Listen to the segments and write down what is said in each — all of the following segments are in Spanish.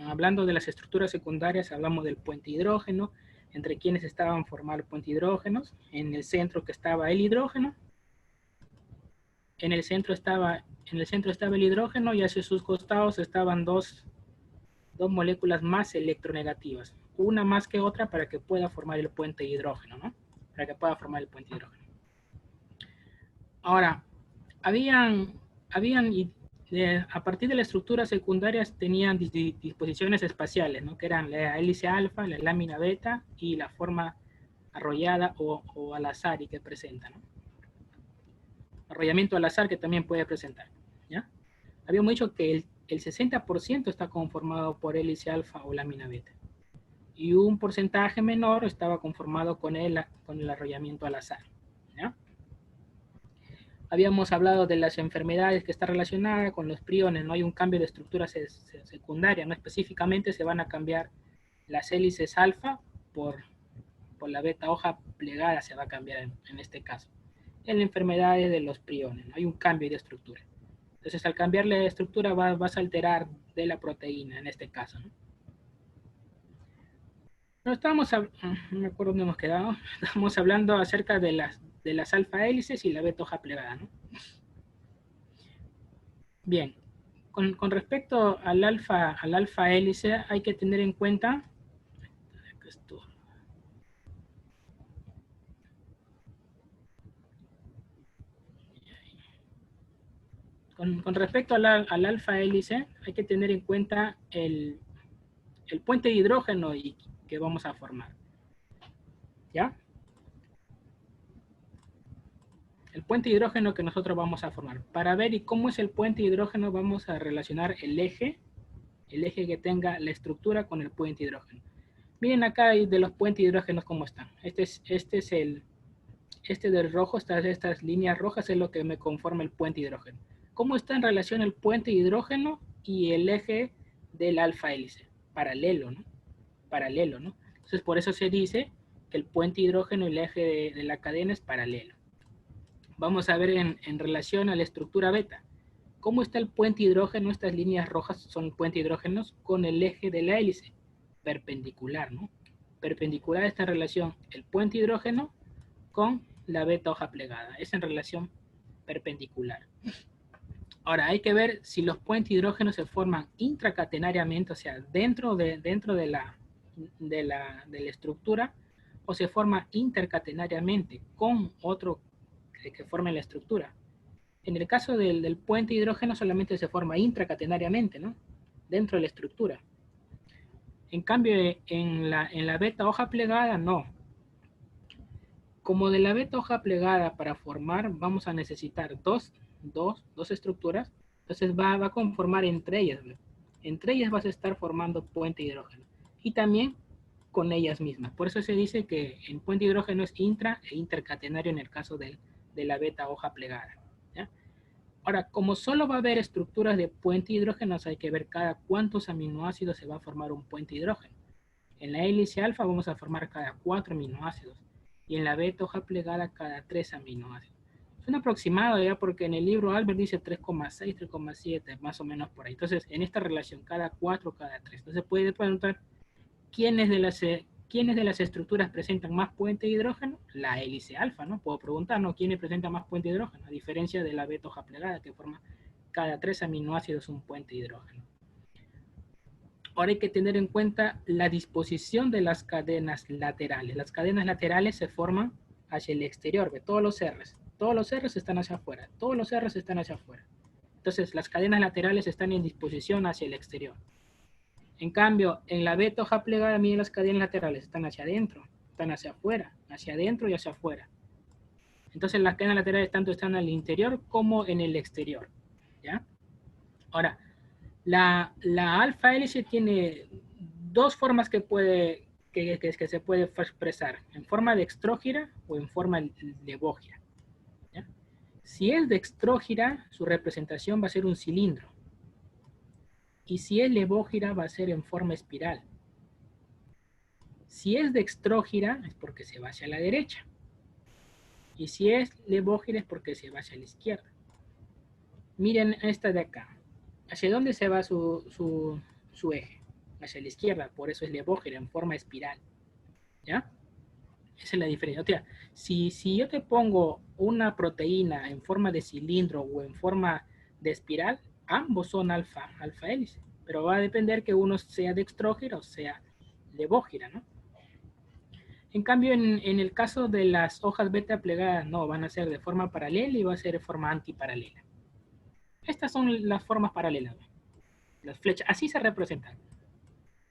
hablando de las estructuras secundarias, hablamos del puente hidrógeno, entre quienes estaban formando puente hidrógenos, en el centro que estaba el hidrógeno, en el centro estaba el hidrógeno y hacia sus costados estaban dos moléculas más electronegativas, una más que otra para que pueda formar el puente hidrógeno, ¿no? Para que pueda formar el puente hidrógeno. Ahora, a partir de las estructuras secundarias tenían disposiciones espaciales, ¿no? Que eran la hélice alfa, la lámina beta y la forma arrollada o al azar y que presenta, ¿no? Arrollamiento al azar que también puede presentar, ¿ya? Habíamos dicho que el 60% está conformado por hélice alfa o lámina beta y un porcentaje menor estaba conformado con el arrollamiento al azar, ¿ya? Habíamos hablado de las enfermedades que está relacionada con los priones, no hay un cambio de estructura secundaria, no específicamente se van a cambiar las hélices alfa por la beta hoja plegada, se va a cambiar en este caso. En enfermedades de los priones, no hay un cambio de estructura. Entonces, al cambiarle de estructura vas a alterar de la proteína en este caso, ¿no? No me acuerdo dónde hemos quedado. Estamos hablando acerca de las alfa hélices y la beta hoja plegada, ¿no? Bien, con respecto al alfa hélice, hay que tener en cuenta con respecto al alfa hélice, hay que tener en cuenta el puente de hidrógeno que vamos a formar, ¿ya? El puente de hidrógeno que nosotros vamos a formar. Para ver y cómo es el puente de hidrógeno, vamos a relacionar el eje que tenga la estructura con el puente de hidrógeno. Miren acá de los puentes de hidrógenos cómo están. Este del rojo, estas líneas rojas es lo que me conforma el puente de hidrógeno. ¿Cómo está en relación el puente de hidrógeno y el eje del alfa hélice? Paralelo, ¿no? Paralelo, ¿no? Entonces por eso se dice que el puente de hidrógeno y el eje de la cadena es paralelo. Vamos a ver en relación a la estructura beta. ¿Cómo está el puente de hidrógeno? Estas líneas rojas son puente de hidrógenos con el eje de la hélice. Perpendicular, ¿no? Perpendicular está en relación el puente de hidrógeno con la beta hoja plegada. Es en relación perpendicular. Ahora, hay que ver si los puentes de hidrógeno se forman intracatenariamente, o sea, dentro de la estructura, o se forma intercatenariamente con otro que forme la estructura. En el caso del puente de hidrógeno solamente se forma intracatenariamente, ¿no? Dentro de la estructura. En cambio, en la beta hoja plegada, no. Como de la beta hoja plegada para formar vamos a necesitar dos estructuras, entonces va a conformar entre ellas, ¿no? Entre ellas vas a estar formando puente de hidrógeno. Y también con ellas mismas. Por eso se dice que el puente de hidrógeno es intra e intercatenario en el caso de la beta hoja plegada, ¿ya? Ahora, como solo va a haber estructuras de puente de hidrógenos, hay que ver cada cuántos aminoácidos se va a formar un puente de hidrógeno. En la hélice alfa vamos a formar cada 4 aminoácidos y en la beta hoja plegada cada 3 aminoácidos. Es un aproximado ya porque en el libro Albert dice 3,6, 3,7, más o menos por ahí. Entonces, en esta relación, cada 4, cada 3. Entonces, puede preguntar ¿quiénes de las estructuras presentan más puente de hidrógeno? La hélice alfa, ¿no? Puedo preguntar, ¿no? ¿Quiénes presentan más puente de hidrógeno? A diferencia de la beta hoja plegada que forma cada 3 aminoácidos un puente de hidrógeno. Ahora hay que tener en cuenta la disposición de las cadenas laterales. Las cadenas laterales se forman hacia el exterior, de todos los R's. Todos los R's están hacia afuera. Todos los R's están hacia afuera. Entonces, las cadenas laterales están en disposición hacia el exterior. En cambio, en la beta hoja plegada, miren las cadenas laterales, están hacia adentro, están hacia afuera, hacia adentro y hacia afuera. Entonces, las cadenas laterales tanto están al interior como en el exterior, ¿ya? Ahora, la alfa hélice tiene dos formas que se puede expresar, en forma de extrógira o en forma de bógira. ¿Ya? Si es de extrógira, su representación va a ser un cilindro. Y si es levógira, va a ser en forma espiral. Si es de extrógira, es porque se va hacia la derecha. Y si es levógira, es porque se va hacia la izquierda. Miren esta de acá. ¿Hacia dónde se va su su eje hacia la izquierda, por eso es levógera en forma espiral, ¿ya? Esa es la diferencia. O sea, si yo te pongo una proteína en forma de cilindro o en forma de espiral, ambos son alfa hélice, pero va a depender que uno sea dextrógira o sea levógira, ¿no? En cambio, en el caso de las hojas beta plegadas, no, van a ser de forma paralela y va a ser de forma antiparalela. Estas son las formas paralelas, ¿no? Las flechas, así se representan,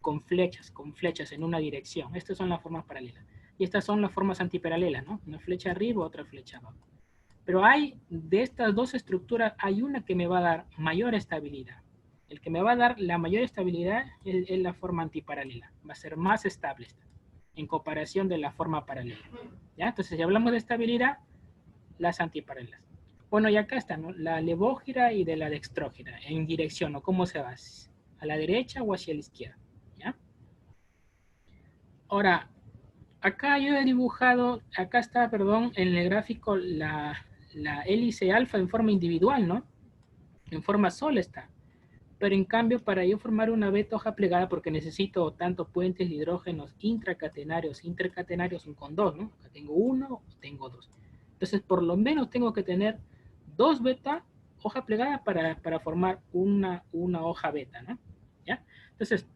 con flechas en una dirección. Estas son las formas paralelas. Y estas son las formas antiparalelas, ¿no? Una flecha arriba, otra flecha abajo. Pero hay, de estas dos estructuras, hay una que me va a dar mayor estabilidad. El que me va a dar la mayor estabilidad es la forma antiparalela. Va a ser más estable esta, en comparación de la forma paralela. ¿Ya? Entonces, si hablamos de estabilidad, las antiparalelas. Bueno, y acá está, ¿no? La levógira y de la dextrógira, en dirección, ¿no? ¿Cómo se va? ¿A la derecha o hacia la izquierda? ¿Ya? Ahora, acá yo he dibujado, acá está, perdón, en el gráfico la hélice alfa en forma individual, ¿no? En forma sola está. Pero en cambio, para yo formar una beta hoja plegada, porque necesito tanto puentes de hidrógenos intracatenarios son con dos, ¿no? Acá tengo uno, tengo dos. Entonces, por lo menos tengo que tener dos beta hoja plegada para formar una hoja beta, ¿no? ¿Ya? Entonces,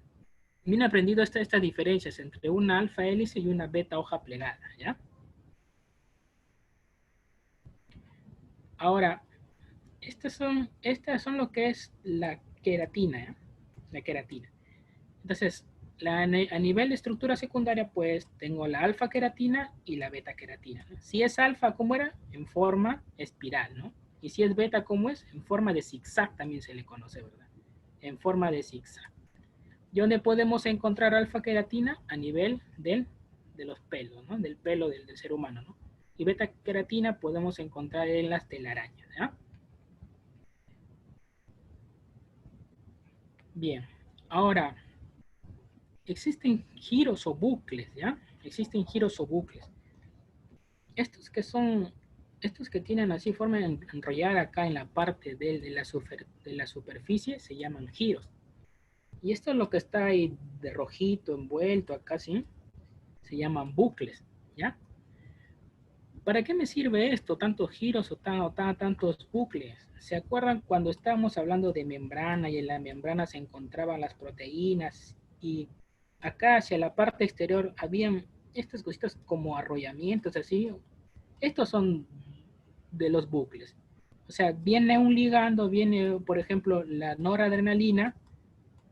bien aprendido estas diferencias entre una alfa hélice y una beta hoja plegada, ¿ya? Ahora, estas son lo que es la queratina, ¿ya? La queratina. Entonces, a nivel de estructura secundaria, pues tengo la alfa queratina y la beta queratina, ¿no? Si es alfa, ¿cómo era? En forma espiral, ¿no? Y si es beta, ¿cómo es? En forma de zigzag también se le conoce, ¿verdad? En forma de zigzag. ¿Y dónde podemos encontrar alfa queratina? A nivel de los pelos, ¿no? Del pelo del ser humano, ¿no? Y beta queratina podemos encontrar en las telarañas, ¿ya? Bien, ahora, existen giros o bucles, ¿ya? Existen giros o bucles. Estos que son, estos que tienen así forma enrollada acá en la parte de la superficie se llaman giros. Y esto es lo que está ahí de rojito, envuelto acá, ¿sí? Se llaman bucles, ¿ya? ¿Para qué me sirve esto? Tantos giros o tantos bucles. ¿Se acuerdan cuando estábamos hablando de membrana y en la membrana se encontraban las proteínas y acá hacia la parte exterior habían estas cositas como arrollamientos así? Estos son de los bucles. O sea, viene un ligando, viene por ejemplo la noradrenalina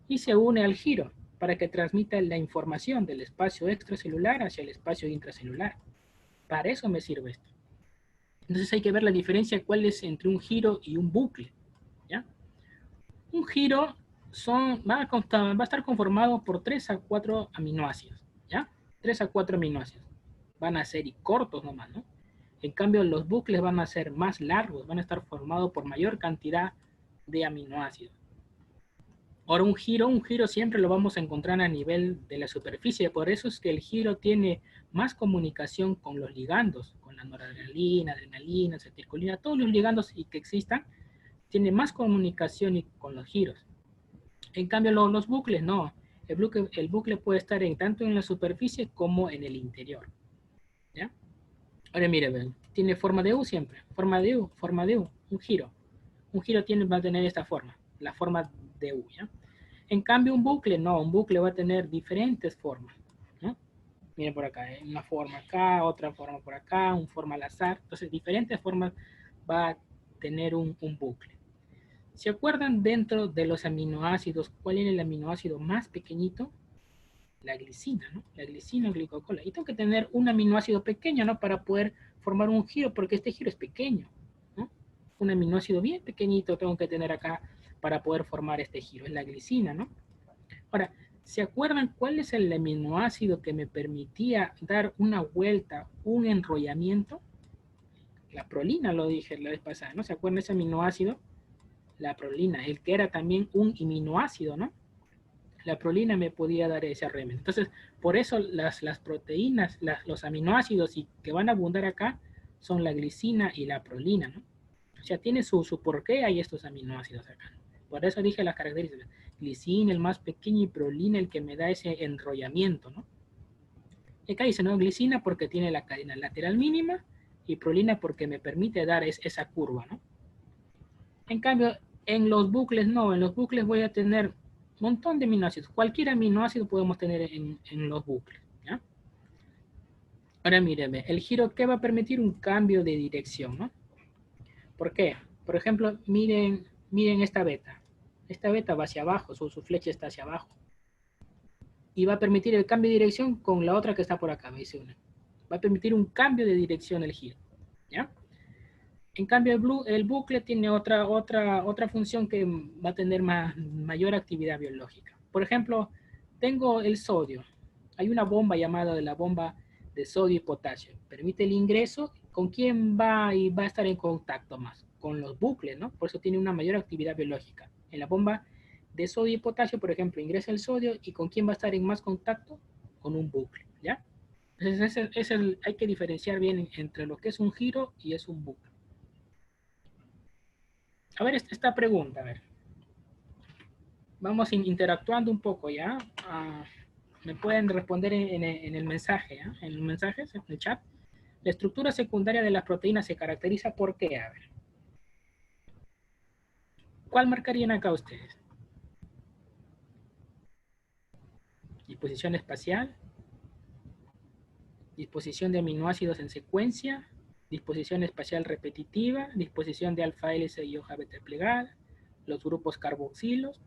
y se une al giro para que transmita la información del espacio extracelular hacia el espacio intracelular. Para eso me sirve esto. Entonces hay que ver la diferencia cuál es entre un giro y un bucle, ¿ya? Un giro va a estar conformado por 3 a 4 aminoácidos, ¿ya? 3 a 4 aminoácidos. Van a ser cortos nomás, ¿no? En cambio, los bucles van a ser más largos, van a estar formados por mayor cantidad de aminoácidos. Ahora, un giro siempre lo vamos a encontrar a nivel de la superficie, por eso es que el giro tiene más comunicación con los ligandos, con la noradrenalina, adrenalina, acetilcolina, todos los ligandos que existan, tiene más comunicación con los giros. En cambio, los bucles no. El bucle puede estar tanto en la superficie como en el interior. ¿Ya? Ahora mire, tiene forma de U siempre, forma de U, un giro. Un giro va a tener esta forma, la forma de U, ¿ya? En cambio, un bucle no, un bucle va a tener diferentes formas, ¿no? Miren por acá, una forma acá, otra forma por acá, una forma al azar. Entonces, diferentes formas va a tener un bucle. ¿Se acuerdan dentro de los aminoácidos cuál es el aminoácido más pequeñito? La glicina, ¿no? La glicina, glicocola. Y tengo que tener un aminoácido pequeño, ¿no? Para poder formar un giro, porque este giro es pequeño, ¿no? Un aminoácido bien pequeñito tengo que tener acá para poder formar este giro, es la glicina, ¿no? Ahora, ¿se acuerdan cuál es el aminoácido que me permitía dar una vuelta, un enrollamiento? La prolina, lo dije la vez pasada, ¿no? ¿Se acuerdan ese aminoácido? La prolina, el que era también un aminoácido, ¿no? La prolina me podía dar ese arremen. Entonces, por eso las proteínas, los aminoácidos que van a abundar acá son la glicina y la prolina, ¿no? O sea, tiene su porqué hay estos aminoácidos acá. Por eso dije las características. glicina el más pequeño y prolina el que me da ese enrollamiento, ¿no? Y acá dice, ¿no? Glicina porque tiene la cadena lateral mínima y prolina porque me permite dar esa curva, ¿no? En cambio, en los bucles no, en los bucles voy a tener un montón de aminoácidos. Cualquier aminoácido podemos tener en los bucles, ¿ya? Ahora míreme, el giro que va a permitir un cambio de dirección, ¿no? ¿Por qué? Por ejemplo, miren esta beta. Esta beta va hacia abajo, su flecha está hacia abajo. Y va a permitir el cambio de dirección con la otra que está por acá, me dice una. Va a permitir un cambio de dirección el giro, ¿ya? En cambio, el bucle tiene otra función que va a tener mayor actividad biológica. Por ejemplo, tengo el sodio. Hay una bomba llamada la bomba de sodio y potasio. Permite el ingreso. ¿Con quién va a estar en contacto más? Con los bucles, ¿no? Por eso tiene una mayor actividad biológica. En la bomba de sodio y potasio, por ejemplo, ingresa el sodio y ¿con quién va a estar en más contacto? Con un bucle, ¿ya? Entonces, hay que diferenciar bien entre lo que es un giro y es un bucle. A ver, esta pregunta, a ver. Vamos interactuando un poco, ¿ya? Me pueden responder en el mensaje, ¿ya? En los mensajes, en el chat. La estructura secundaria de las proteínas se caracteriza por qué, a ver. ¿Cuál marcarían acá ustedes? Disposición espacial, disposición de aminoácidos en secuencia, disposición espacial repetitiva, disposición de alfa hélice y hoja beta plegada, los grupos carboxilos.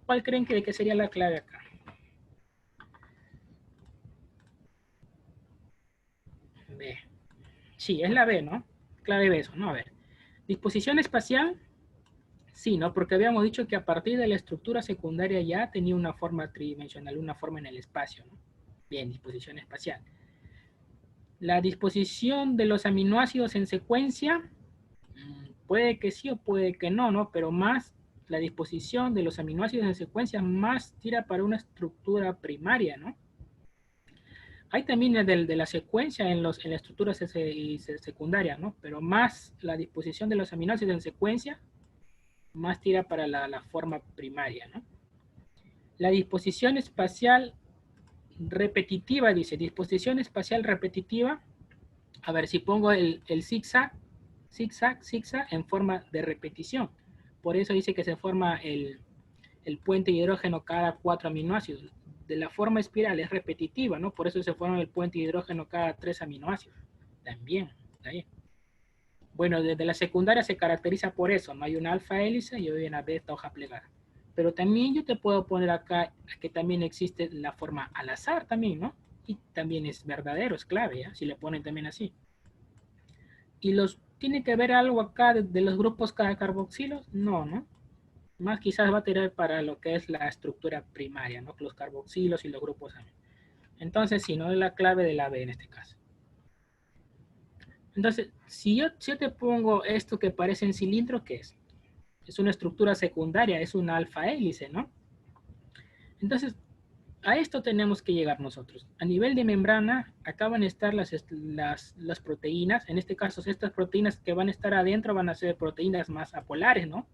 ¿Cuál creen que sería la clave acá? B. Sí, es la B, ¿no? Clave B, eso, ¿no? A ver. Disposición espacial, sí, ¿no? Porque habíamos dicho que a partir de la estructura secundaria ya tenía una forma tridimensional, una forma en el espacio, ¿no? Bien, disposición espacial. La disposición de los aminoácidos en secuencia, puede que sí o puede que no, ¿no? Pero más la disposición de los aminoácidos en secuencia más tira para una estructura primaria, ¿no? Hay también de la secuencia en la estructura secundaria, ¿no? Pero más la disposición de los aminoácidos en secuencia más tira para la forma primaria, ¿no? La disposición espacial repetitiva, dice, disposición espacial repetitiva. A ver, si pongo el zigzag en forma de repetición. Por eso dice que se forma el puente hidrógeno cada 4 aminoácidos. De la forma espiral es repetitiva, ¿no? Por eso se forma el puente hidrógeno cada 3 aminoácidos. También, ¿está bien? Bueno, desde la secundaria se caracteriza por eso, no hay una alfa hélice y hay una beta hoja plegada. Pero también yo te puedo poner acá que también existe la forma al azar también, ¿no? Y también es verdadero, es clave, ¿ya? Si le ponen también así. ¿Y tiene que ver algo acá de los grupos carboxilos? No, ¿no? Más quizás va a tener para lo que es la estructura primaria, ¿no? Los carboxilos y los grupos amino. Entonces, si no es la clave de la B en este caso. Entonces, si yo te pongo esto que parece en cilindro, ¿qué es? Es una estructura secundaria, es una alfa hélice, ¿no? Entonces, a esto tenemos que llegar nosotros. A nivel de membrana, acá van a estar las proteínas. En este caso, estas proteínas que van a estar adentro van a ser proteínas más apolares, ¿no?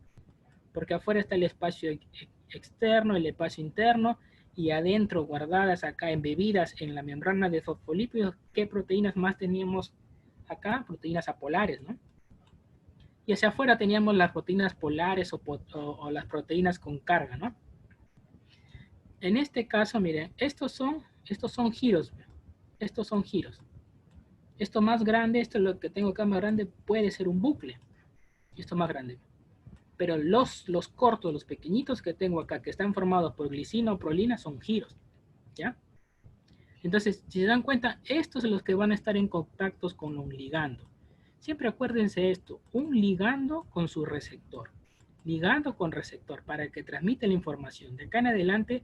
Porque afuera está el espacio externo, el espacio interno, y adentro, guardadas acá, embebidas en la membrana de fosfolípidos, ¿qué proteínas más teníamos acá? Proteínas apolares, ¿no? Y hacia afuera teníamos las proteínas polares o las proteínas con carga, ¿no? En este caso, miren, estos son giros. Estos son giros. Esto más grande, esto es lo que tengo acá más grande, puede ser un bucle. Esto más grande. Pero los cortos, los pequeñitos que tengo acá, que están formados por glicina o prolina, son giros. ¿Ya? Entonces, si se dan cuenta, estos son los que van a estar en contactos con un ligando. Siempre acuérdense esto, un ligando con su receptor. Ligando con receptor para que transmita la información. De acá en adelante,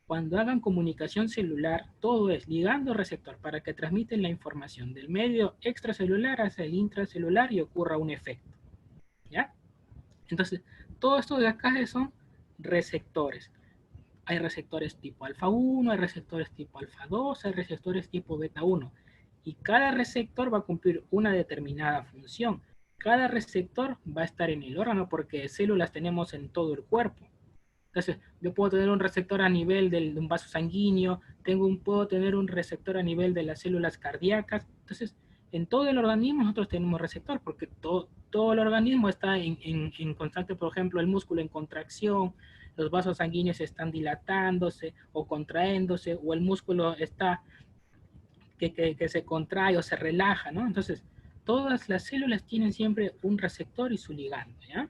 cuando hagan comunicación celular, todo es ligando receptor para que transmiten la información del medio extracelular hacia el intracelular y ocurra un efecto. ¿Ya? Entonces, todo esto de acá son receptores. Hay receptores tipo alfa 1, hay receptores tipo alfa 2, hay receptores tipo beta 1. Y cada receptor va a cumplir una determinada función. Cada receptor va a estar en el órgano porque células tenemos en todo el cuerpo. Entonces, yo puedo tener un receptor a nivel de un vaso sanguíneo, puedo tener un receptor a nivel de las células cardíacas. Entonces, en todo el organismo nosotros tenemos receptor, porque todo el organismo está en constante, por ejemplo, el músculo en contracción, los vasos sanguíneos están dilatándose o contrayéndose, o el músculo está que se contrae o se relaja, ¿no? Entonces, todas las células tienen siempre un receptor y su ligando, ¿ya?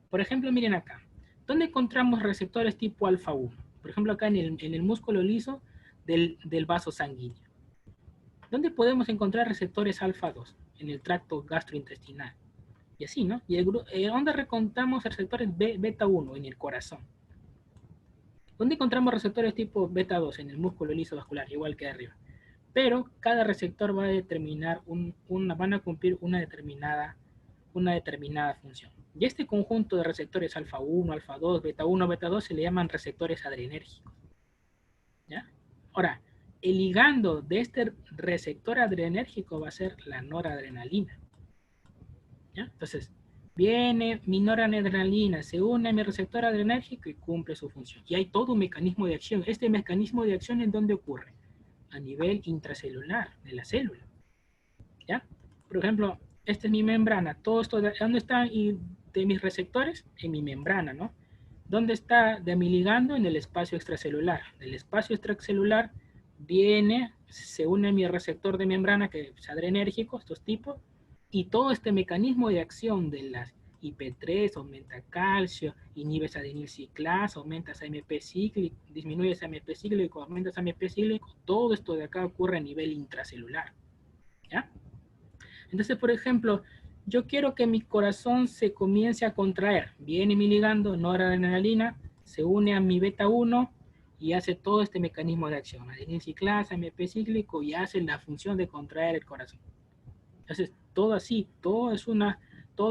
Por ejemplo, miren acá. ¿Dónde encontramos receptores tipo alfa 1? Por ejemplo, acá en el músculo liso del vaso sanguíneo. ¿Dónde podemos encontrar receptores alfa 2? En el tracto gastrointestinal. Y así, ¿no? ¿Y dónde encontramos receptores beta 1? En el corazón. ¿Dónde encontramos receptores tipo beta 2? En el músculo liso vascular, igual que arriba. Pero cada receptor va a determinar van a cumplir una determinada función. Y este conjunto de receptores alfa 1, alfa 2, beta 1, beta 2 se le llaman receptores adrenérgicos. ¿Ya? Ahora, el ligando de este receptor adrenérgico va a ser la noradrenalina. ¿Ya? Entonces, viene mi noradrenalina, se une a mi receptor adrenérgico y cumple su función. Y hay todo un mecanismo de acción. Este mecanismo de acción, ¿en dónde ocurre? A nivel intracelular de la célula. ¿Ya? Por ejemplo, esta es mi membrana. Todo esto, ¿dónde está de mis receptores? En mi membrana, ¿no? ¿Dónde está de mi ligando? En el espacio extracelular. Del espacio extracelular viene, se une a mi receptor de membrana, que es adrenérgico, estos tipos, y todo este mecanismo de acción de las IP3, aumenta calcio, inhibes adenilciclasa, aumentas AMP cíclico, disminuyes AMP cíclico, aumentas AMP cíclico, todo esto de acá ocurre a nivel intracelular. ¿Ya? Entonces, por ejemplo, yo quiero que mi corazón se comience a contraer. Viene mi ligando, noradrenalina, se une a mi beta 1 y hace todo este mecanismo de acción. Adenyl-ciclasa, MP cíclico, y hace la función de contraer el corazón. Entonces, todo así, todo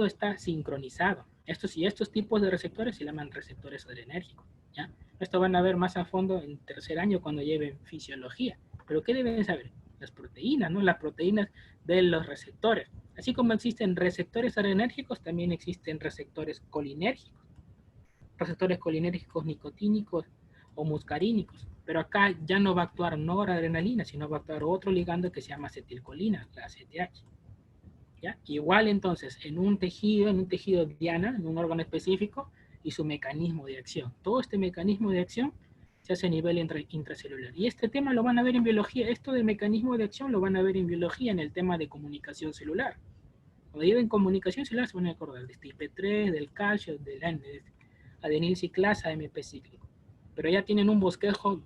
está sincronizado. Estos tipos de receptores se llaman receptores adrenérgicos. ¿Ya? Esto van a ver más a fondo en tercer año cuando lleven fisiología. Pero ¿qué deben saber? Las proteínas, ¿no? Las proteínas de los receptores. Así como existen receptores adrenérgicos, también existen receptores colinérgicos. Receptores colinérgicos nicotínicos o muscarínicos. Pero acá ya no va a actuar noradrenalina, sino va a actuar otro ligando que se llama acetilcolina, la ACTH. ¿Ya? Igual entonces, en un tejido diana, en un órgano específico, y su mecanismo de acción. Todo este mecanismo de acción se hace a nivel intracelular. Y este tema lo van a ver en biología, esto del mecanismo de acción lo van a ver en biología en el tema de comunicación celular. Cuando lleven comunicación celular se van a acordar de este IP3, del calcio, del adenilciclasa, MP cíclico. Pero ya tienen un bosquejo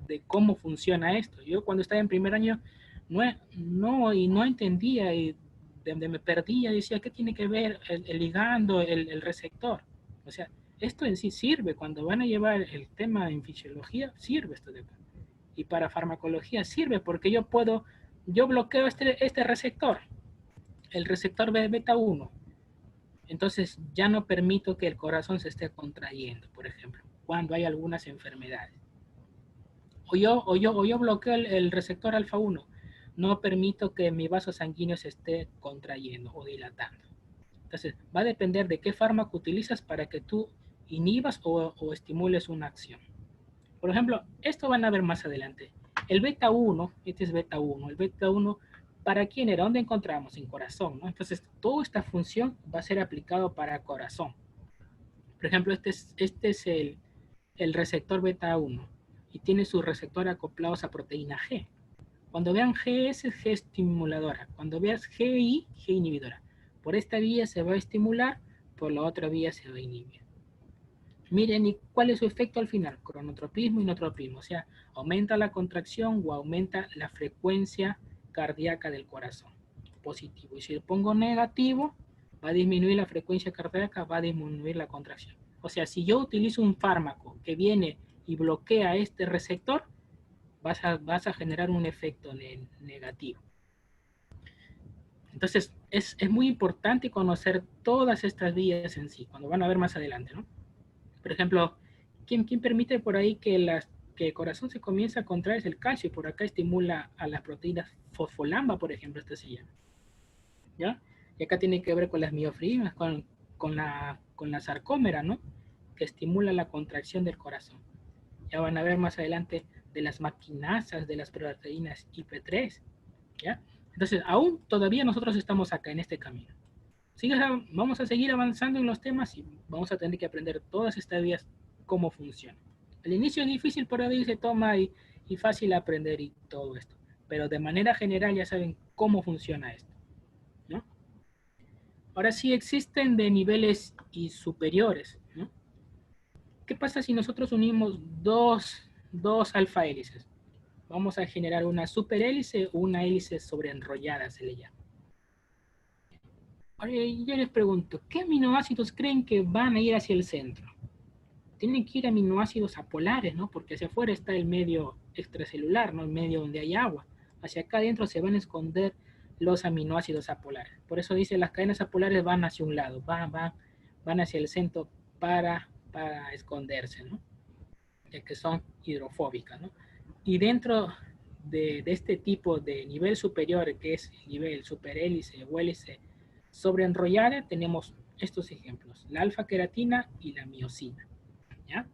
de cómo funciona esto. Yo cuando estaba en primer año no entendía y donde me perdía, decía, ¿qué tiene que ver el ligando, el receptor? O sea, esto en sí sirve, cuando van a llevar el tema en fisiología, sirve esto de acá. Y para farmacología sirve, porque yo bloqueo este receptor, el receptor beta 1, entonces ya no permito que el corazón se esté contrayendo, por ejemplo, cuando hay algunas enfermedades. O yo bloqueo el receptor alfa 1, no permito que mi vaso sanguíneo se esté contrayendo o dilatando. Entonces, va a depender de qué fármaco utilizas para que tú inhibas o estimules una acción. Por ejemplo, esto van a ver más adelante. El beta 1, este es beta 1, el beta 1, ¿para quién era? ¿Dónde encontramos? En corazón, ¿no? Entonces, toda esta función va a ser aplicado para corazón. Por ejemplo, este es el receptor beta 1 y tiene su receptor acoplados a proteína G. Cuando vean GS, G estimuladora. Cuando veas GI, G inhibidora. Por esta vía se va a estimular, por la otra vía se va a inhibir. Miren, ¿y cuál es su efecto al final? Cronotropismo y notropismo. O sea, aumenta la contracción o aumenta la frecuencia cardíaca del corazón. Positivo. Y si le pongo negativo, va a disminuir la frecuencia cardíaca, va a disminuir la contracción. O sea, si yo utilizo un fármaco que viene y bloquea este receptor, vas a generar un efecto negativo. Entonces, es muy importante conocer todas estas vías en sí, cuando van a ver más adelante, ¿no? Por ejemplo, ¿quién permite por ahí que el corazón se comience a contraer? Es el calcio, y por acá estimula a las proteínas fosfolamba, por ejemplo, esta se llama. ¿Ya? Y acá tiene que ver con las miofibrinas, con la sarcómera, ¿no? que estimula la contracción del corazón. Ya van a ver más adelante de las maquinasas de las proteínas IP3, ¿ya? Entonces, aún todavía nosotros estamos acá en este camino. Vamos a seguir avanzando en los temas y vamos a tener que aprender todas estas vías, cómo funcionan. Al inicio es difícil, pero ahí se toma y fácil aprender y todo esto. Pero de manera general ya saben cómo funciona esto, ¿no? Ahora sí existen de niveles y superiores, ¿no? ¿Qué pasa si nosotros unimos dos alfa hélices? Vamos a generar una superhélice o una hélice sobreenrollada, se le llama. Ahora yo les pregunto, ¿qué aminoácidos creen que van a ir hacia el centro? Tienen que ir aminoácidos apolares, ¿no? Porque hacia afuera está el medio extracelular, ¿no? El medio donde hay agua. Hacia acá adentro se van a esconder los aminoácidos apolares. Por eso dice, las cadenas apolares van hacia un lado, van hacia el centro para esconderse, ¿no? Ya que son hidrofóbicas, ¿no? Y dentro de este tipo de nivel superior, que es el nivel superhélice o hélice sobreenrollada, tenemos estos ejemplos, la alfa queratina y la miosina, ¿ya?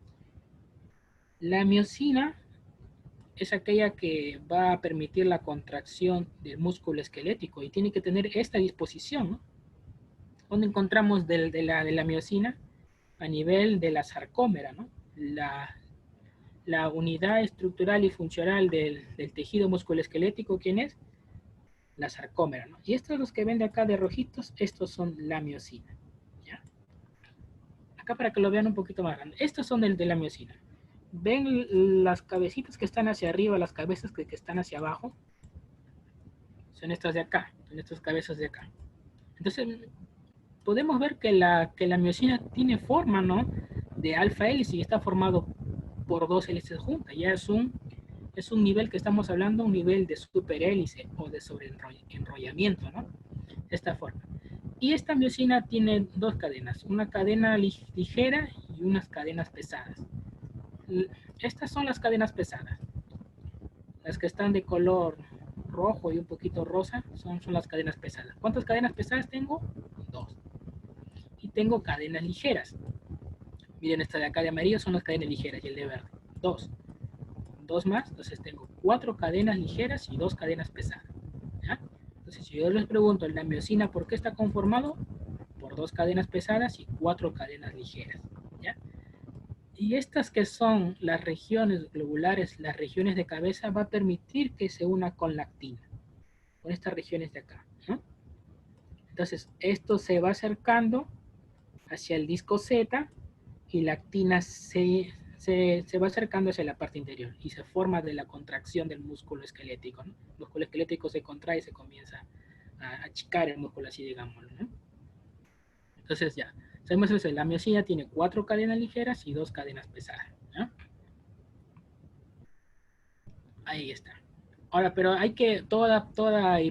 La miosina es aquella que va a permitir la contracción del músculo esquelético y tiene que tener esta disposición, ¿no? ¿Dónde encontramos de la miosina? A nivel de la sarcómera, ¿no? La unidad estructural y funcional del tejido musculoesquelético, ¿quién es? La sarcómera, ¿no? Y estos los que ven de acá de rojitos, estos son la miosina, ¿ya? Acá para que lo vean un poquito más grande. Estos son de la miosina. ¿Ven las cabecitas que están hacia arriba, las cabezas que están hacia abajo? Son estas de acá, son estas cabezas de acá. Entonces, podemos ver que la miosina tiene forma, ¿no? De alfa hélice y está formado por dos hélices juntas. Ya es un nivel que estamos hablando, un nivel de superhélice o de sobreenrollamiento, ¿no? De esta forma. Y esta miosina tiene dos cadenas, una cadena ligera y unas cadenas pesadas. Estas son las cadenas pesadas. Las que están de color rojo y un poquito rosa son las cadenas pesadas. ¿Cuántas cadenas pesadas tengo? Dos. Y tengo cadenas ligeras. Miren, esta de acá de amarillo son las cadenas ligeras y el de verde. Dos más, entonces tengo 4 cadenas ligeras y 2 cadenas pesadas, ¿ya? Entonces, si yo les pregunto, la miosina, ¿por qué está conformado? Por 2 cadenas pesadas y 4 cadenas ligeras, ¿ya? Y estas que son las regiones globulares, las regiones de cabeza, va a permitir que se una con la actina, con estas regiones de acá, ¿no? Entonces, esto se va acercando hacia el disco Z y la actina se va acercando hacia la parte interior y se forma de la contracción del músculo esquelético, ¿no? El músculo esquelético se contrae y se comienza a achicar el músculo, así digámoslo, ¿no? Entonces ya, sabemos eso, la miosina tiene 4 cadenas ligeras y 2 cadenas pesadas, ¿no? Ahí está. Ahora, pero hay que, toda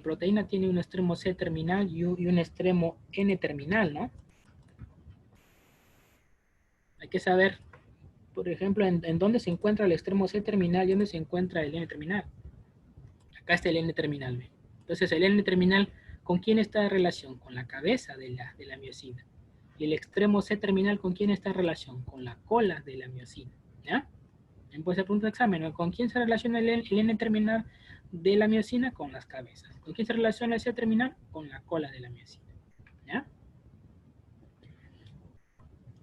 proteína tiene un extremo C terminal y un extremo N terminal, ¿no? Hay que saber, por ejemplo, en dónde se encuentra el extremo C terminal y dónde se encuentra el N terminal. Acá está el N terminal, ¿ve? Entonces el N terminal, ¿con quién está en relación? Con la cabeza de la miosina. Y el extremo C terminal, ¿con quién está en relación? Con la cola de la miosina, ¿ya? Puede ser punto de examen, ¿no? ¿Con quién se relaciona el N terminal de la miosina? Con las cabezas. ¿Con quién se relaciona el C terminal? Con la cola de la miosina, ¿ya?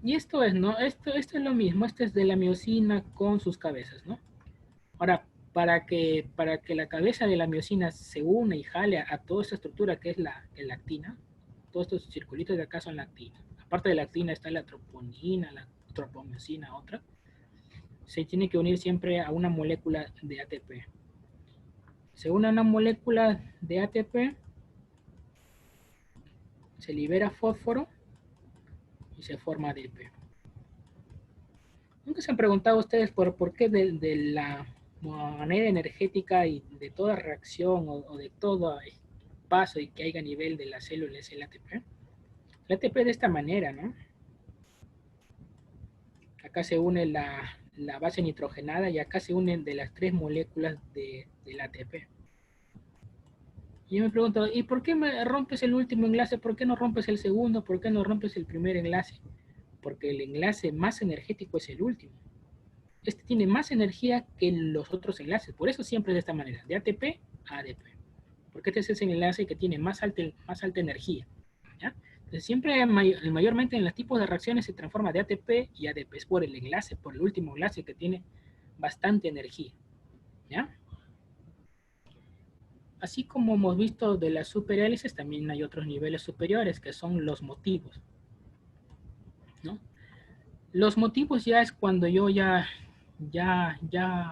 Y esto es, ¿no? Esto es lo mismo, esto es de la miosina con sus cabezas, ¿no? Ahora, para que la cabeza de la miosina se une y jale a toda esta estructura que es la actina, todos estos circulitos de acá son la actina. Aparte de la actina está la troponina, la tropomiosina, otra. Se tiene que unir siempre a una molécula de ATP. Se une a una molécula de ATP, se libera fósforo y se forma ADP. ¿Nunca se han preguntado ustedes por qué de la manera energética y de toda reacción o de todo paso y que haya a nivel de la célula es el ATP? El ATP de esta manera, ¿no? Acá se une la base nitrogenada y acá se unen de las 3 moléculas del ATP. Y yo me pregunto, ¿y por qué me rompes el último enlace? ¿Por qué no rompes el segundo? ¿Por qué no rompes el primer enlace? porque el enlace más energético es el último. Este tiene más energía que los otros enlaces, por eso siempre es de esta manera, de ATP a ADP, porque este es el enlace que tiene más alta energía, ¿ya? Entonces siempre, mayormente en los tipos de reacciones se transforma de ATP y ADP, es por el enlace, por el último enlace que tiene bastante energía, ¿ya? Así como hemos visto de las superhélices, también hay otros niveles superiores que son los motivos, ¿no? Los motivos ya es cuando yo ya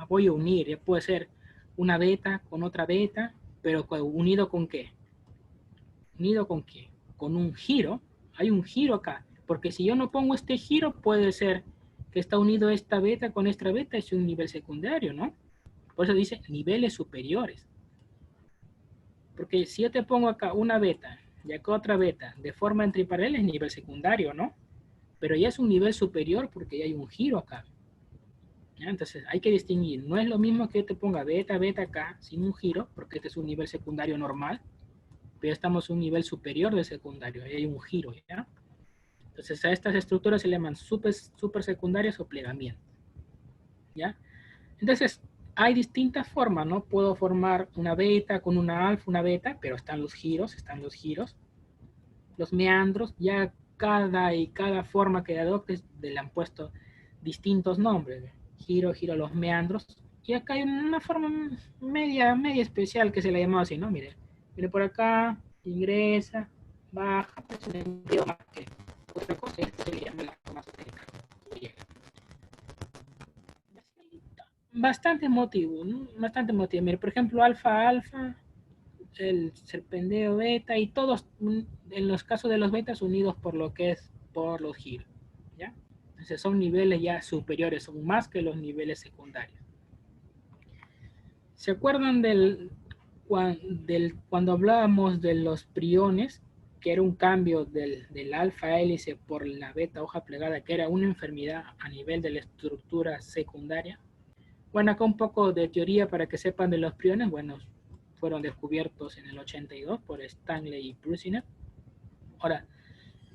voy a unir, ya puede ser una beta con otra beta, pero unido con qué? ¿Unido con qué? Con un giro. Hay un giro acá, porque si yo no pongo este giro, puede ser que está unido esta beta con esta beta, es un nivel secundario, ¿no? Por eso dice niveles superiores. Porque si yo te pongo acá una beta y acá otra beta de forma entre paralela es nivel secundario, ¿no? Pero ya es un nivel superior porque ya hay un giro acá. ¿Ya? Entonces hay que distinguir. No es lo mismo que yo te ponga beta, beta acá sin un giro, porque este es un nivel secundario normal, pero estamos en un nivel superior de secundario, ahí hay un giro, ¿ya? Entonces a estas estructuras se le llaman super secundarias o plegamientos, ¿ya? Entonces hay distintas formas, ¿no? Puedo formar una beta con una alfa, una beta, pero están los giros, los meandros, ya cada forma que adoptes le han puesto distintos nombres, giro, los meandros, y acá hay una forma media especial que se le ha llamado así, ¿no? Mire por acá, ingresa, baja, pues le entiendo más que otra cosa, esto se le llama la forma esotérica. Bastante motivo, ¿no? Bastante motivo. Mire, por ejemplo, alfa, el serpendeo beta y todos en los casos de los betas unidos por lo que es por los giros, ¿ya? Entonces son niveles ya superiores, son más que los niveles secundarios. ¿Se acuerdan cuando hablábamos de los priones, que era un cambio del alfa hélice por la beta hoja plegada, que era una enfermedad a nivel de la estructura secundaria? Bueno, acá un poco de teoría para que sepan de los priones. Bueno, fueron descubiertos en el 82 por Stanley y Prusiner. Ahora,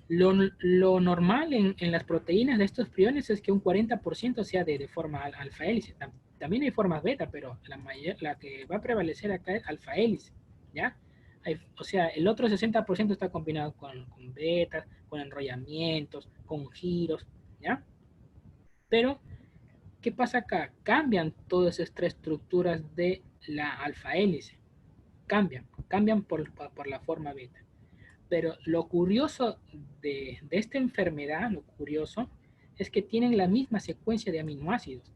lo normal en las proteínas de estos priones es que un 40% sea de forma alfa hélice. También hay formas beta, pero la que va a prevalecer acá es alfa hélice, ¿ya? O sea, el otro 60% está combinado con betas, con enrollamientos, con giros, ¿ya? Pero ¿qué pasa acá? Cambian todas estas estructuras de la alfa hélice. Cambian por la forma beta. Pero lo curioso de esta enfermedad, lo curioso, es que tienen la misma secuencia de aminoácidos.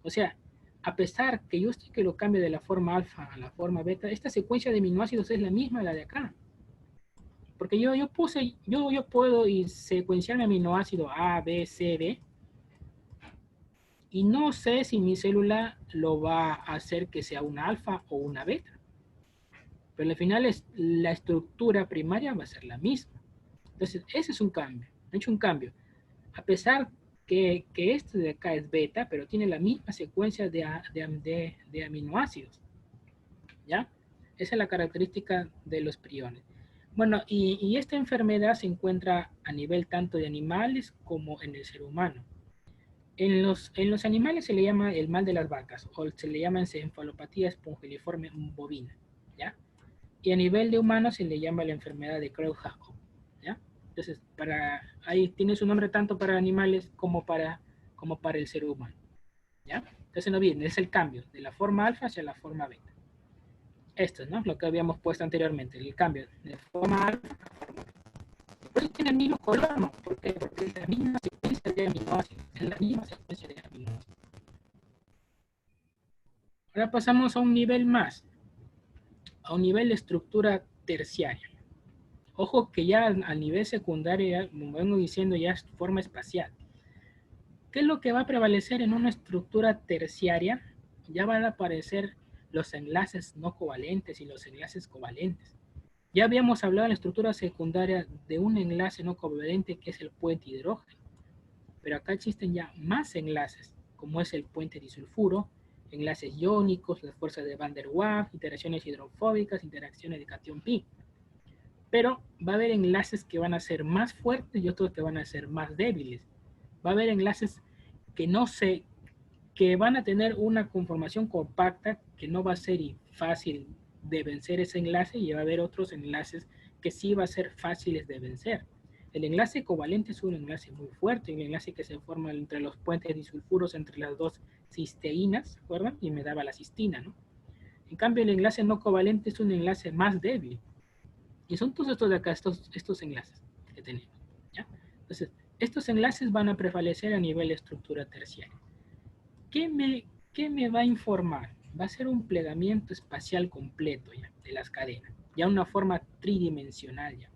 O sea, a pesar que yo estoy que lo cambie de la forma alfa a la forma beta, esta secuencia de aminoácidos es la misma la de acá. Porque yo puedo secuenciar mi aminoácido A, B, C, D, y no sé si mi célula lo va a hacer que sea una alfa o una beta. Pero al final la estructura primaria va a ser la misma. Entonces, ese es un cambio. Han hecho un cambio. A pesar que este de acá es beta, pero tiene la misma secuencia de aminoácidos. ¿Ya? Esa es la característica de los priones. Bueno, y esta enfermedad se encuentra a nivel tanto de animales como en el ser humano. En los animales se le llama el mal de las vacas, o se le llama encefalopatía espongiliforme bovina, ¿ya? Y a nivel de humanos se le llama la enfermedad de Creutzfeldt-Jakob, ¿ya? Entonces, ahí tiene su nombre tanto para animales como para el ser humano, ¿ya? Entonces no viene, es el cambio de la forma alfa hacia la forma beta. Esto es, ¿no? Lo que habíamos puesto anteriormente, el cambio de forma alfa a forma beta. Por eso tiene el mismo color, ¿no? ¿Por qué? Porque es la misma secuencia de aminoácidos, es la misma secuencia de aminoácidos. Ahora pasamos a un nivel más, a un nivel de estructura terciaria. Ojo que ya a nivel secundario, ya, como vengo diciendo, ya es forma espacial. ¿Qué es lo que va a prevalecer en una estructura terciaria? Ya van a aparecer los enlaces no covalentes y los enlaces covalentes. Ya habíamos hablado en la estructura secundaria de un enlace no covalente que es el puente hidrógeno. Pero acá existen ya más enlaces, como es el puente disulfuro, enlaces iónicos, las fuerzas de Van der Waals, interacciones hidrofóbicas, interacciones de cation pi. Pero va a haber enlaces que van a ser más fuertes y otros que van a ser más débiles. va a haber enlaces que no se, que van a tener una conformación compacta que no va a ser fácil de vencer ese enlace, y va a haber otros enlaces que sí va a ser fáciles de vencer. El enlace covalente es un enlace muy fuerte, un enlace que se forma entre los puentes disulfuros entre las dos cisteínas, ¿se acuerdan? Y me daba la cistina, ¿no? En cambio, el enlace no covalente es un enlace más débil. Y son todos estos de acá, estos enlaces que tenemos, ¿ya? Entonces, estos enlaces van a prevalecer a nivel de estructura terciaria. ¿Qué me va a informar? Va a ser un plegamiento espacial completo ya, de las cadenas, ya una forma tridimensional ya.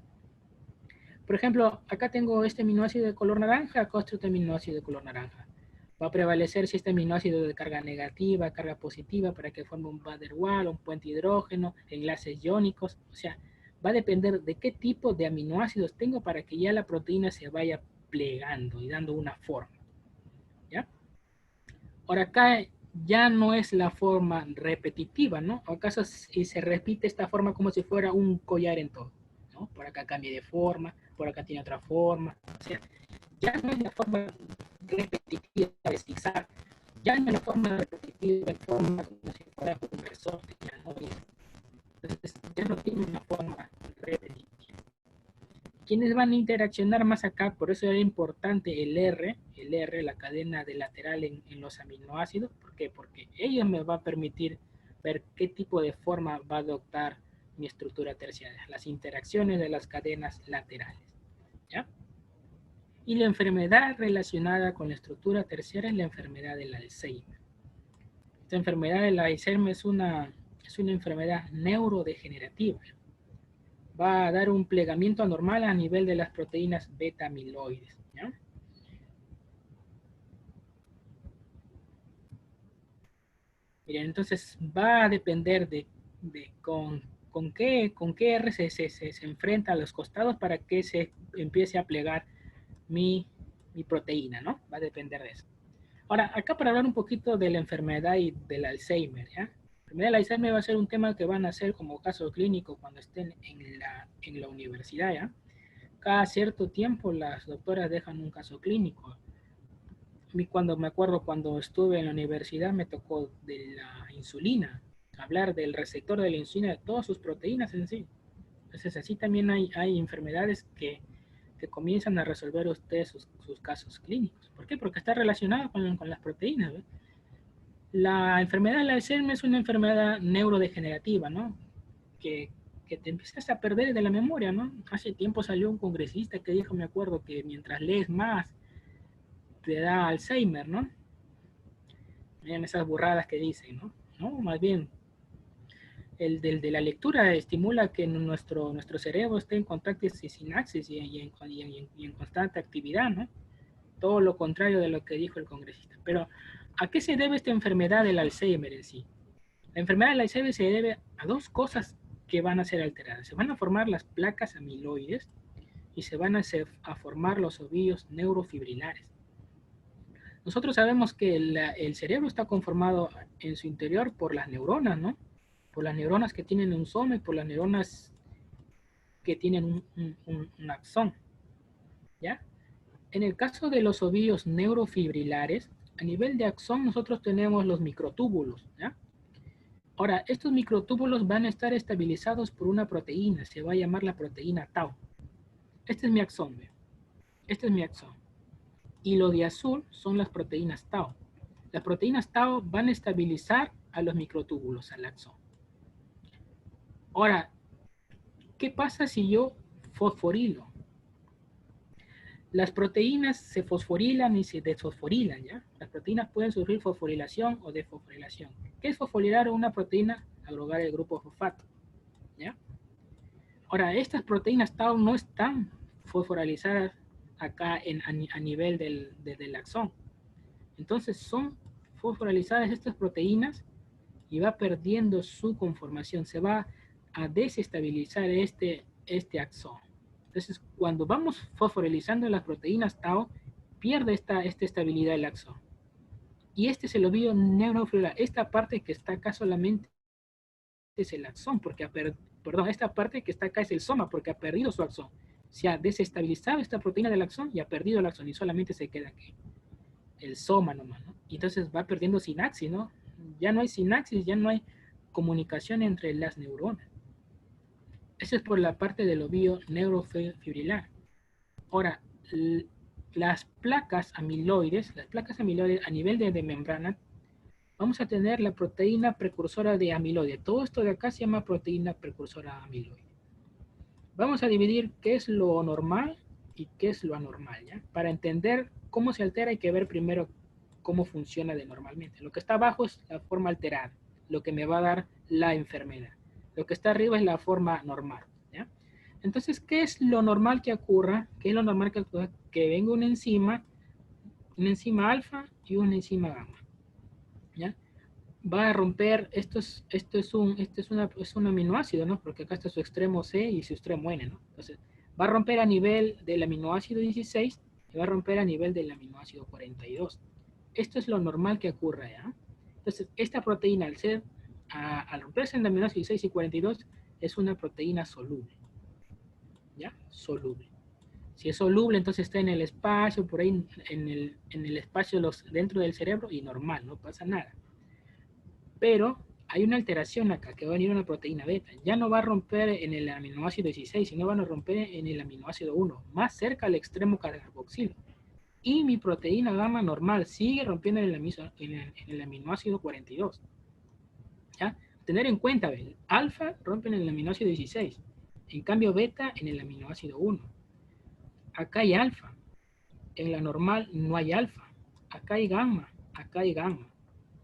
Por ejemplo, acá tengo este aminoácido de color naranja, acá otro aminoácido de color naranja. Va a prevalecer si este aminoácido de carga negativa, carga positiva, para que forme un van der Waals, un puente hidrógeno, enlaces iónicos. O sea, va a depender de qué tipo de aminoácidos tengo para que ya la proteína se vaya plegando y dando una forma. ¿Ya? Ahora acá ya no es la forma repetitiva, ¿no? ¿Acaso si se repite esta forma como si fuera un collar en todo? ¿No? Por acá cambia de forma, por acá tiene otra forma. O sea, ya no es la forma repetitiva de zigzag, ya no es la forma repetitiva de forma como si fuera un resorte, ya no es. Entonces, ya no tiene una forma repetitiva. ¿Quiénes van a interaccionar más acá? Por eso era importante el R, la cadena de lateral en los aminoácidos. ¿Por qué? Porque ello me va a permitir ver qué tipo de forma va a adoptar mi estructura terciaria, las interacciones de las cadenas laterales. ¿Ya? Y la enfermedad relacionada con la estructura terciaria es la enfermedad del Alzheimer. Esta enfermedad del Alzheimer es una enfermedad neurodegenerativa. Va a dar un plegamiento anormal a nivel de las proteínas beta amiloides. ¿Ya? Miren, entonces va a depender de con qué R se enfrenta a los costados para que se empiece a plegar mi proteína, ¿no? Va a depender de eso. Ahora, acá para hablar un poquito de la enfermedad y del Alzheimer, ¿ya? La enfermedad del Alzheimer va a ser un tema que van a hacer como caso clínico cuando estén en la universidad, ¿ya? Cada cierto tiempo las doctoras dejan un caso clínico. Cuando me acuerdo cuando estuve en la universidad me tocó de la insulina, hablar del receptor de la insulina, de todas sus proteínas en sí. Entonces así también hay enfermedades que comienzan a resolver ustedes sus casos clínicos. ¿Por qué? Porque está relacionado con las proteínas, ¿ves? La enfermedad del Alzheimer es una enfermedad neurodegenerativa, ¿no? Que, que te empiezas a perder de la memoria, ¿no? Hace tiempo salió un congresista que dijo, me acuerdo, que mientras lees más, te da Alzheimer, ¿no? Miren esas burradas que dicen, ¿no? No, más bien, el de la lectura estimula que nuestro cerebro esté en contacto y sinapsis y en constante actividad, ¿no? Todo lo contrario de lo que dijo el congresista. Pero, ¿a qué se debe esta enfermedad del Alzheimer en sí? La enfermedad del Alzheimer se debe a dos cosas que van a ser alteradas. Se van a formar las placas amiloides y se van a formar los ovillos neurofibrilares. Nosotros sabemos que el cerebro está conformado en su interior por las neuronas, ¿no? Por las neuronas que tienen un soma y por las neuronas que tienen un axón, ¿ya? En el caso de los ovillos neurofibrilares, a nivel de axón nosotros tenemos los microtúbulos, ¿ya? Ahora, estos microtúbulos van a estar estabilizados por una proteína, se va a llamar la proteína tau. Este es mi axón, ¿ve? Este es mi axón. Y lo de azul son las proteínas tau. Las proteínas tau van a estabilizar a los microtúbulos, al axón. Ahora, ¿qué pasa si yo fosforilo? Las proteínas se fosforilan y se desfosforilan, ¿ya? Las proteínas pueden sufrir fosforilación o desfosforilación. ¿Qué es fosforilar una proteína? Agregar el grupo fosfato, ¿ya? Ahora, estas proteínas tau no están fosforilizadas acá a nivel del axón. Entonces son fosforilizadas estas proteínas y va perdiendo su conformación. Se va a desestabilizar este axón. Entonces, cuando vamos fosforilizando las proteínas tau, pierde esta estabilidad del axón. Y este es el ovillo neurofibrilar. Esta parte que está acá solamente es el axón, porque perdón, esta parte que está acá es el soma, porque ha perdido su axón. Se ha desestabilizado esta proteína del axón y ha perdido el axón y solamente se queda aquí el soma nomás, ¿no? Y entonces va perdiendo sinapsis, ¿no? Ya no hay sinapsis, ya no hay comunicación entre las neuronas. Eso es por la parte del ovillo neurofibrilar. Ahora, las placas amiloides a nivel de membrana, vamos a tener la proteína precursora de amiloide. Todo esto de acá se llama proteína precursora amiloide. Vamos a dividir qué es lo normal y qué es lo anormal, ¿ya? Para entender cómo se altera hay que ver primero cómo funciona de normalmente. Lo que está abajo es la forma alterada, lo que me va a dar la enfermedad. Lo que está arriba es la forma normal, ¿ya? Entonces, ¿qué es lo normal que ocurra? ¿Qué es lo normal que ocurra? Que venga una enzima alfa y una enzima gamma, ¿ya? Va a romper, es un aminoácido, ¿no? Porque acá está su extremo C y su extremo N, ¿no? Entonces, va a romper a nivel del aminoácido 16 y va a romper a nivel del aminoácido 42. Esto es lo normal que ocurra, ¿ya? Entonces, esta proteína, al romperse en el aminoácido 16 y 42, es una proteína soluble, ¿ya? Soluble. Si es soluble, entonces está en el espacio, por ahí en el espacio dentro del cerebro y normal, no pasa nada. Pero hay una alteración acá, que va a venir una proteína beta. Ya no va a romper en el aminoácido 16, sino van a romper en el aminoácido 1, más cerca al extremo carboxilo. Y mi proteína gamma normal sigue rompiendo en el aminoácido 42. ¿Ya? Tener en cuenta, ¿ven? Alfa rompe en el aminoácido 16. En cambio, beta en el aminoácido 1. Acá hay alfa. En la normal no hay alfa. Acá hay gamma. Acá hay gamma.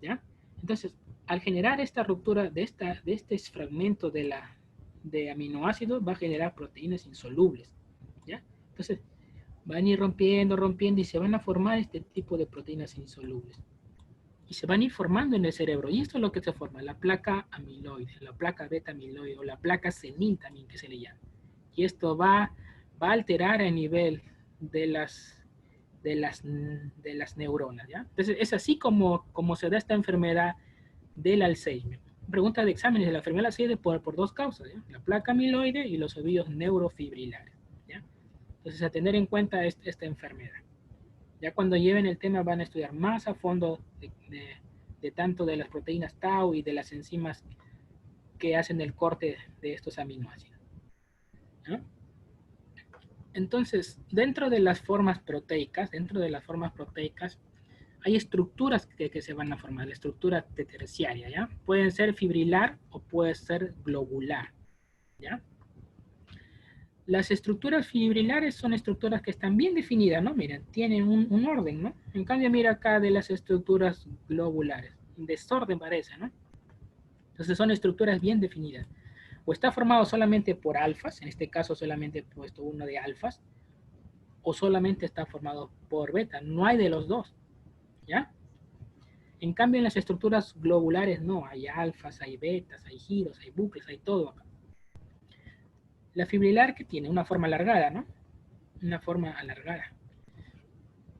¿Ya? Entonces, al generar esta ruptura de este fragmento de aminoácidos, va a generar proteínas insolubles. ¿Ya? Entonces, van a ir rompiendo y se van a formar este tipo de proteínas insolubles. Y se van a ir formando en el cerebro. Y esto es lo que se forma, la placa amiloide, la placa beta amiloide o la placa senil también que se le llama. Y esto va a alterar a nivel de las neuronas, ¿ya? Entonces, es así como se da esta enfermedad del Alzheimer. Pregunta de exámenes de la enfermedad del Alzheimer por dos causas, ¿ya? La placa amiloide y los ovillos neurofibrilares, ¿ya? Entonces, a tener en cuenta esta enfermedad. Ya cuando lleven el tema van a estudiar más a fondo de tanto de las proteínas tau y de las enzimas que hacen el corte de estos aminoácidos, ¿no? Entonces, dentro de las formas proteicas, hay estructuras que se van a formar, la estructura terciaria, ¿ya? Pueden ser fibrilar o puede ser globular, ¿ya? Las estructuras fibrilares son estructuras que están bien definidas, ¿no? Miren, tienen un orden, ¿no? En cambio, mira acá de las estructuras globulares, un desorden parece, ¿no? Entonces son estructuras bien definidas. O está formado solamente por alfas, en este caso solamente he puesto uno de alfas, o solamente está formado por beta. No hay de los dos, ¿ya? En cambio, en las estructuras globulares no, hay alfas, hay betas, hay giros, hay bucles, hay todo acá. La fibrilar que tiene una forma alargada, ¿no? Una forma alargada.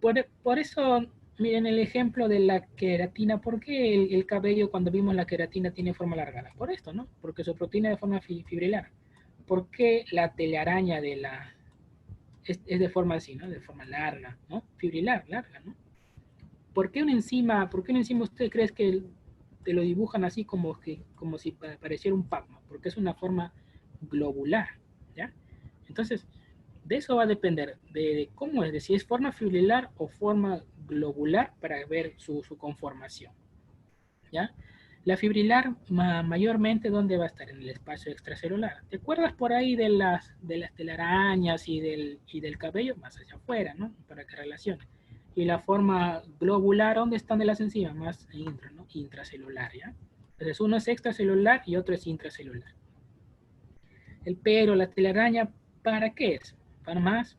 Por eso, miren el ejemplo de la queratina. ¿Por qué el cabello cuando vimos la queratina tiene forma alargada? Por esto, ¿no? Porque su proteína es de forma fibrilar. ¿Por qué la telaraña es de forma así, ¿no? De forma larga, ¿no? Fibrilar, larga, ¿no? ¿Por qué una enzima usted cree que te lo dibujan así como si pareciera un Pac-Man? Porque es una forma globular, ¿ya? Entonces, de eso va a depender, de cómo es, de si es forma fibrilar o forma globular para ver su conformación, ¿ya? La fibrilar mayormente, ¿dónde va a estar? En el espacio extracelular. ¿Te acuerdas por ahí de las telarañas y del cabello? Más hacia afuera, ¿no? Para que relacione. Y la forma globular, ¿dónde están de las enzimas? Más ¿no? Intracelular, ¿ya? Entonces uno es extracelular y otro es intracelular. El pelo, la telaraña, ¿para qué es? Para más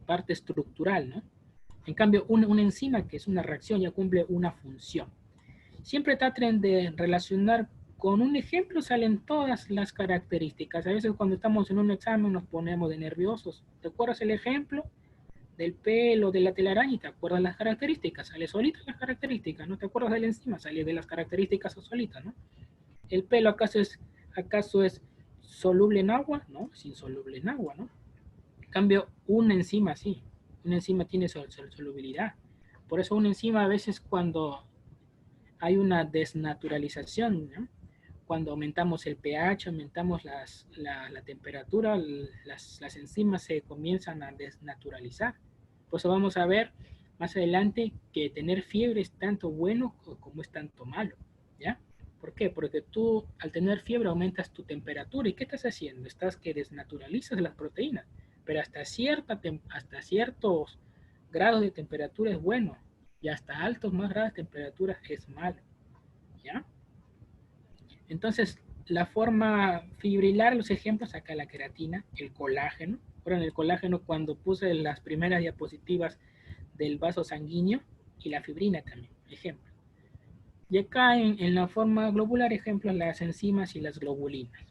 parte estructural, ¿no? En cambio, una enzima que es una reacción ya cumple una función. Siempre traten de relacionar con un ejemplo, salen todas las características. A veces cuando estamos en un examen nos ponemos de nerviosos. ¿Te acuerdas el ejemplo del pelo, de la telaraña? ¿Te acuerdas las características? Sale solita las características. ¿No te acuerdas de la enzima? Sale de las características solitas, ¿no? ¿El pelo acaso es soluble en agua? No, es insoluble en agua, ¿no? Cambio, una enzima sí. Una enzima tiene solubilidad. Por eso una enzima a veces cuando hay una desnaturalización, ¿no? Cuando aumentamos el pH, aumentamos la temperatura, las enzimas se comienzan a desnaturalizar. Por eso vamos a ver más adelante que tener fiebre es tanto bueno como es tanto malo, ¿ya? ¿Por qué? Porque tú al tener fiebre aumentas tu temperatura. ¿Y qué estás haciendo? Estás que desnaturalizas las proteínas, pero hasta ciertos grados de temperatura es bueno y hasta altos más grados de temperatura es malo, ¿ya? Entonces, la forma fibrilar, los ejemplos, acá la queratina, el colágeno. Ahora en el colágeno, cuando puse las primeras diapositivas del vaso sanguíneo y la fibrina también, ejemplo. Y acá en la forma globular, ejemplos, las enzimas y las globulinas.